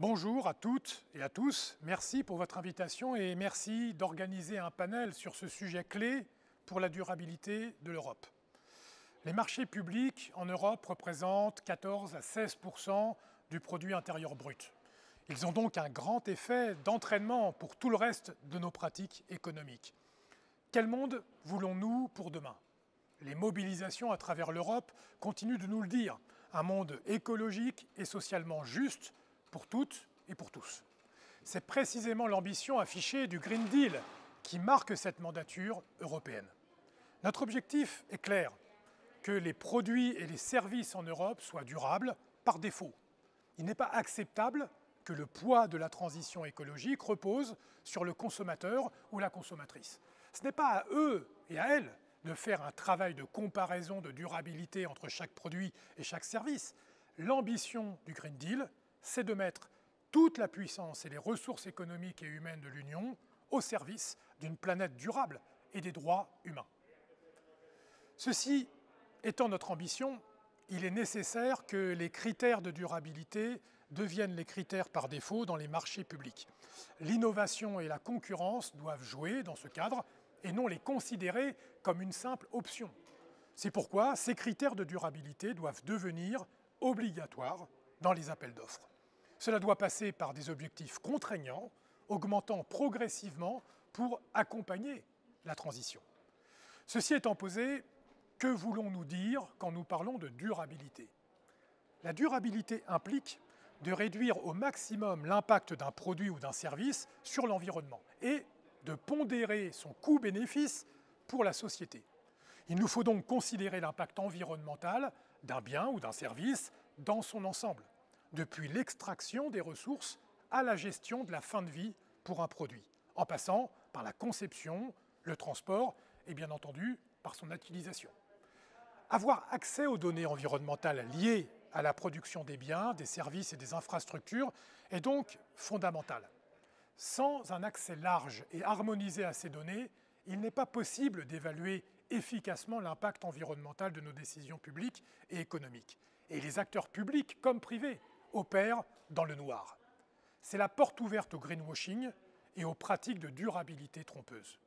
Bonjour à toutes et à tous, merci pour votre invitation et merci d'organiser un panel sur ce sujet clé pour la durabilité de l'Europe. Les marchés publics en Europe représentent 14 à 16% du produit intérieur brut. Ils ont donc un grand effet d'entraînement pour tout le reste de nos pratiques économiques. Quel monde voulons-nous pour demain? Les mobilisations à travers l'Europe continuent de nous le dire. Un monde écologique et socialement juste pour toutes et pour tous. C'est précisément l'ambition affichée du Green Deal qui marque cette mandature européenne. Notre objectif est clair, que les produits et les services en Europe soient durables par défaut. Il n'est pas acceptable que le poids de la transition écologique repose sur le consommateur ou la consommatrice. Ce n'est pas à eux et à elles de faire un travail de comparaison de durabilité entre chaque produit et chaque service. L'ambition du Green Deal, c'est de mettre toute la puissance et les ressources économiques et humaines de l'Union au service d'une planète durable et des droits humains. Ceci étant notre ambition, il est nécessaire que les critères de durabilité deviennent les critères par défaut dans les marchés publics. L'innovation et la concurrence doivent jouer dans ce cadre et non les considérer comme une simple option. C'est pourquoi ces critères de durabilité doivent devenir obligatoires dans les appels d'offres. Cela doit passer par des objectifs contraignants, augmentant progressivement pour accompagner la transition. Ceci étant posé, que voulons-nous dire quand nous parlons de durabilité? La durabilité implique de réduire au maximum l'impact d'un produit ou d'un service sur l'environnement et de pondérer son coût-bénéfice pour la société. Il nous faut donc considérer l'impact environnemental d'un bien ou d'un service dans son ensemble, depuis l'extraction des ressources à la gestion de la fin de vie pour un produit, en passant par la conception, le transport et bien entendu par son utilisation. Avoir accès aux données environnementales liées à la production des biens, des services et des infrastructures est donc fondamental. Sans un accès large et harmonisé à ces données, il n'est pas possible d'évaluer efficacement l'impact environnemental de nos décisions publiques et économiques. Et les acteurs publics comme privés opèrent dans le noir. C'est la porte ouverte au greenwashing et aux pratiques de durabilité trompeuses.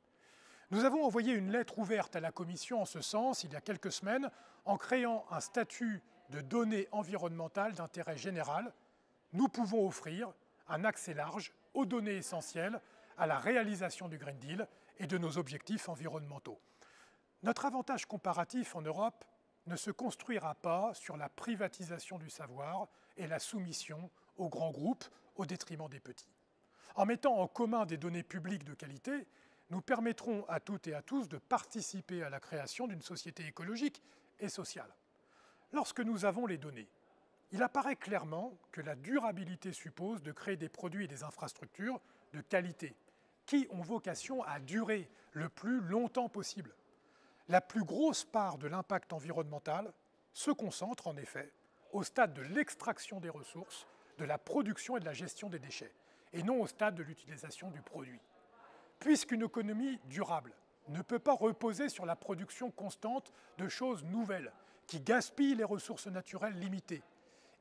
Nous avons envoyé une lettre ouverte à la Commission en ce sens il y a quelques semaines en créant un statut de données environnementales d'intérêt général. Nous pouvons offrir un accès large aux données essentielles à la réalisation du Green Deal et de nos objectifs environnementaux. Notre avantage comparatif en Europe ne se construira pas sur la privatisation du savoir et la soumission aux grands groupes au détriment des petits. En mettant en commun des données publiques de qualité, nous permettrons à toutes et à tous de participer à la création d'une société écologique et sociale. Lorsque nous avons les données, il apparaît clairement que la durabilité suppose de créer des produits et des infrastructures de qualité qui ont vocation à durer le plus longtemps possible. La plus grosse part de l'impact environnemental se concentre en effet au stade de l'extraction des ressources, de la production et de la gestion des déchets, et non au stade de l'utilisation du produit. Puisqu'une économie durable ne peut pas reposer sur la production constante de choses nouvelles qui gaspillent les ressources naturelles limitées,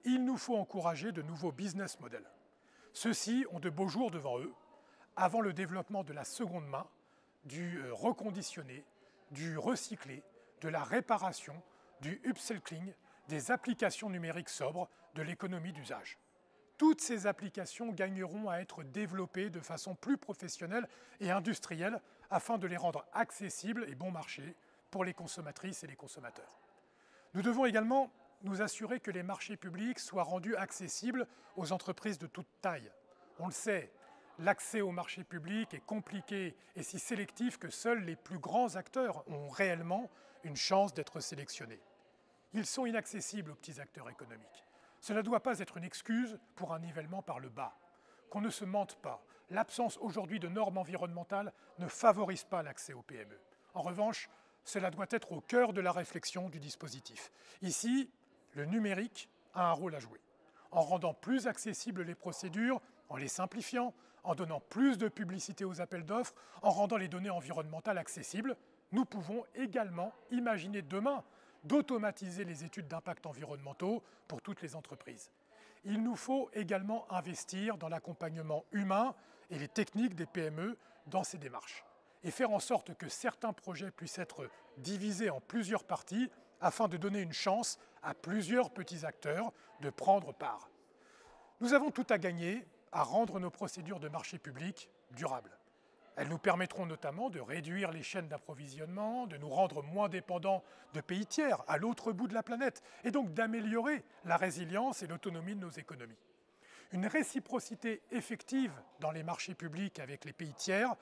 il nous faut encourager de nouveaux business models. Ceux-ci ont de beaux jours devant eux, avant le développement de la seconde main, du reconditionné, du recyclé, de la réparation, du upcycling, des applications numériques sobres, de l'économie d'usage. Toutes ces applications gagneront à être développées de façon plus professionnelle et industrielle afin de les rendre accessibles et bon marché pour les consommatrices et les consommateurs. Nous devons également nous assurer que les marchés publics soient rendus accessibles aux entreprises de toute taille. On le sait, l'accès aux marchés publics est compliqué et si sélectif que seuls les plus grands acteurs ont réellement une chance d'être sélectionnés. Ils sont inaccessibles aux petits acteurs économiques. Cela ne doit pas être une excuse pour un nivellement par le bas. Qu'on ne se mente pas, l'absence aujourd'hui de normes environnementales ne favorise pas l'accès aux PME. En revanche, cela doit être au cœur de la réflexion du dispositif. Ici, le numérique a un rôle à jouer. En rendant plus accessibles les procédures, en les simplifiant, en donnant plus de publicité aux appels d'offres, en rendant les données environnementales accessibles, nous pouvons également imaginer demain d'automatiser les études d'impact environnementaux pour toutes les entreprises. il nous faut également investir dans l'accompagnement humain et les techniques des PME dans ces démarches et faire en sorte que certains projets puissent être divisés en plusieurs parties afin de donner une chance à plusieurs petits acteurs de prendre part. Nous avons tout à gagner à rendre nos procédures de marché public durables. Elles nous permettront notamment de réduire les chaînes d'approvisionnement, de nous rendre moins dépendants de pays tiers à l'autre bout de la planète et donc d'améliorer la résilience et l'autonomie de nos économies. Une réciprocité effective dans les marchés publics avec les pays tiers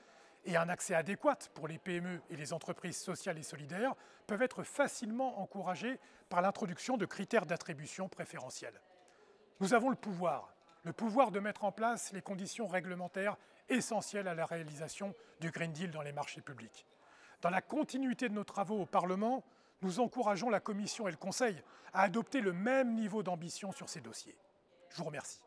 et un accès adéquat pour les PME et les entreprises sociales et solidaires peuvent être facilement encouragés par l'introduction de critères d'attribution préférentiels. Nous avons le pouvoir de mettre en place les conditions réglementaires essentielles à la réalisation du Green Deal dans les marchés publics. Dans la continuité de nos travaux au Parlement, nous encourageons la Commission et le Conseil à adopter le même niveau d'ambition sur ces dossiers. Je vous remercie.